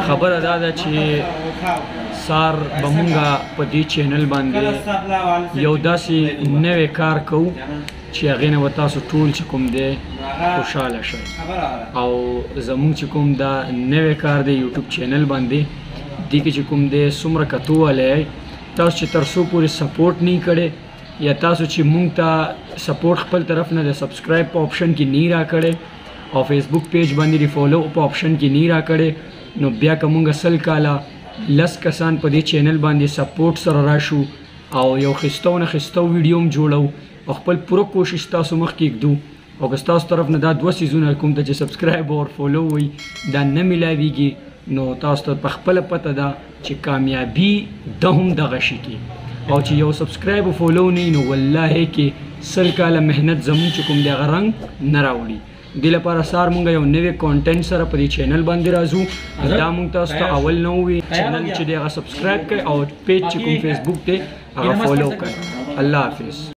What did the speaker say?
خبره دا ده چې سار به مونږه په دې چینل باندې یو داسې نوی کار کوو چې هغې نه به تاسو ټول چې کوم دی خوشحاله شئ او زمونږ چې کوم دا نوی کار دی یوټیوب چینل باندې دې کې چې کوم دی څومره کتووالی تاسو چې تر څو پورې سپورټ نه کړی یا تاسو چې مونږ ته سپورټ خپل طرف نه د سبسکرایب په آپشن کې نه راکړی او فیسبوک پیج باندې د فالو په آپشن کې نه راکړی نو بیا که مونږ 100 کاله 10 کسان په دې چینل باندې سپورټ سره راشو او یو ښایسته نه ښایسته ویډیو هم جوړو او خپل پوره کوشش تاسو مخکې ږدو او که ستاسو طرف نه دا 2 څیزونه کوم ته چې سبسکرایب او فالو وي دا نه میلاویږي نو تاسو ته په خپله پته ده چې کامیابي ده هم دغه شي کې او چې یو سبسکرایب او فالو نه نو والله کې 100 کاله محنت زموږ چې کوم دی هغه رنګ نه راوړي دې لپاره سار مونږ یو نوی کانټینټ سره په دې چینل باندې راځو دا مونږ تاسو ته اول نه وي چینل چې دی هغه سبسکرایب کړئ او پیج چې کوم فیسبوک دی هغه فالو کړئ الله حافظ